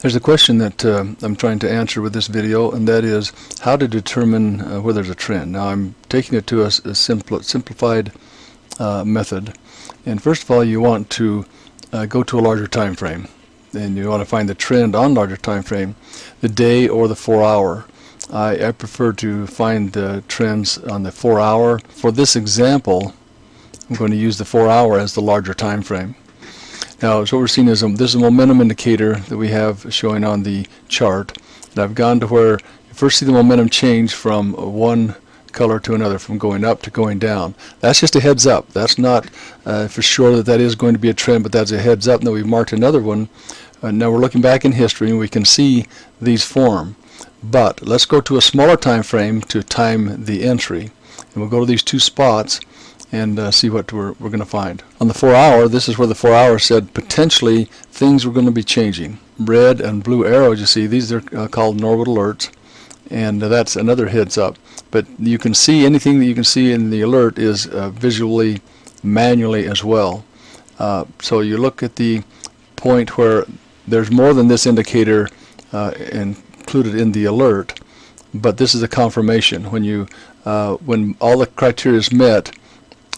There's a question that I'm trying to answer with this video, and that is how to determine where there's a trend. Now I'm taking it to a simplified method, and first of all you want to go to a larger time frame, and you want to find the trend on larger time frame, the day or the 4 hour. I prefer to find the trends on the 4 hour. For this example I'm going to use the 4 hour as the larger time frame. Now, so what we're seeing is this is a momentum indicator that we have showing on the chart. And I've gone to where you first see the momentum change from one color to another, from going up to going down. That's just a heads up. That's not for sure that that is going to be a trend, but that's a heads up. Now we've marked another one. Now we're looking back in history and we can see these form. But let's go to a smaller time frame to time the entry. And we'll go to these two spots and see what we're going to find. On the 4 hour, this is where the 4 hour said potentially things were going to be changing. Red and blue arrows, you see, these are called norwood alerts, and that's another heads up. But you can see anything that you can see in the alert is visually, manually as well. So you look at the point where there's more than this indicator included in the alert, but this is a confirmation. When all the criteria is met,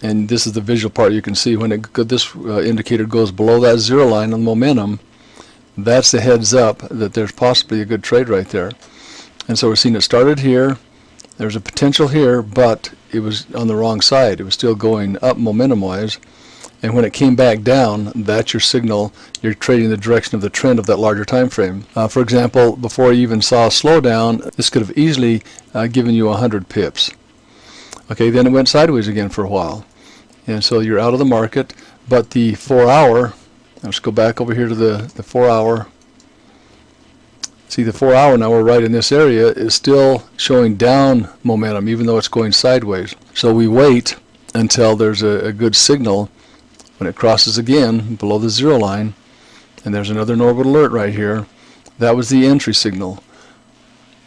and this is the visual part, you can see when this indicator goes below that zero line on momentum, that's the heads up that there's possibly a good trade right there. And so we're seeing it started here, there's a potential here, but it was on the wrong side. It was still going up momentum wise, and when it came back down, that's your signal. You're trading the direction of the trend of that larger time frame. For example, before you even saw a slowdown, this could have easily given you 100 pips. Okay, then it went sideways again for a while, and so you're out of the market. But the 4 hour, let's go back over here to the 4 hour. See, the 4 hour, now we're right in this area, is still showing down momentum even though it's going sideways. So we wait until there's a good signal when it crosses again below the zero line, and there's another norwood alert right here. That was the entry signal.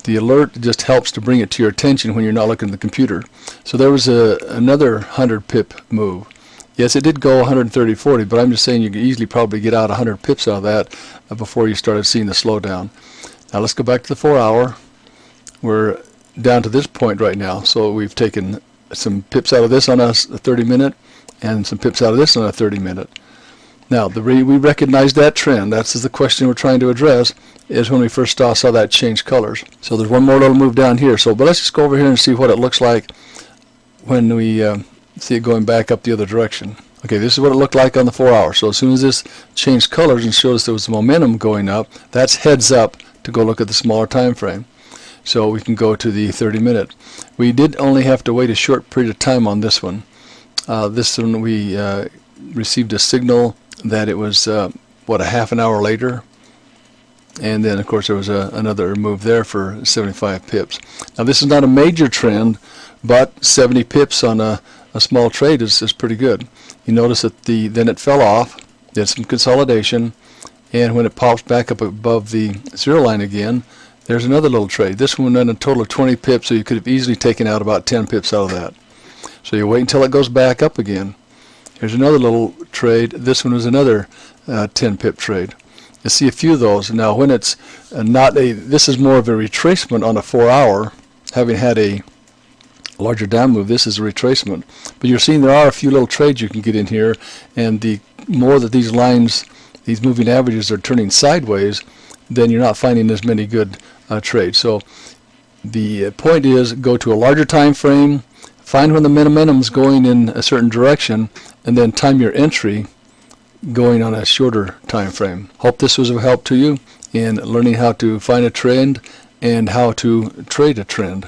The alert just helps to bring it to your attention when you're not looking at the computer. So there was another 100 pip move. Yes, it did go 130.40, but I'm just saying you could easily probably get out 100 pips out of that before you started seeing the slowdown. Now let's go back to the 4 hour. We're down to this point right now, so we've taken some pips out of this on a 30-minute and some pips out of this on a 30-minute. Now, we recognize that trend. That's the question we're trying to address, is when we first saw that change colors. So there's one more little move down here. But let's just go over here and see what it looks like when we see it going back up the other direction. Okay, this is what it looked like on the 4 hour. So as soon as this changed colors and showed us there was momentum going up, that's heads up to go look at the smaller time frame. So we can go to the 30-minute. We did only have to wait a short period of time on this one. This one we received a signal that it was what, a half an hour later, and then of course there was another move there for 75 pips. Now this is not a major trend, but 70 pips on a small trade is pretty good. You notice that then it fell off, did some consolidation, and when it pops back up above the zero line again, there's another little trade. This one went a total of 20 pips, so you could have easily taken out about 10 pips out of that. So you wait until it goes back up again. Here's another little trade. This one was another 10 pip trade. You see a few of those. Now when it's this is more of a retracement on a 4 hour, having had a larger down move. This is a retracement. But you're seeing there are a few little trades you can get in here, and the more that these lines, these moving averages are turning sideways, then you're not finding as many good trades. So the point is, go to a larger time frame, find when the momentum is going in a certain direction, and then time your entry going on a shorter time frame. Hope this was of help to you in learning how to find a trend and how to trade a trend.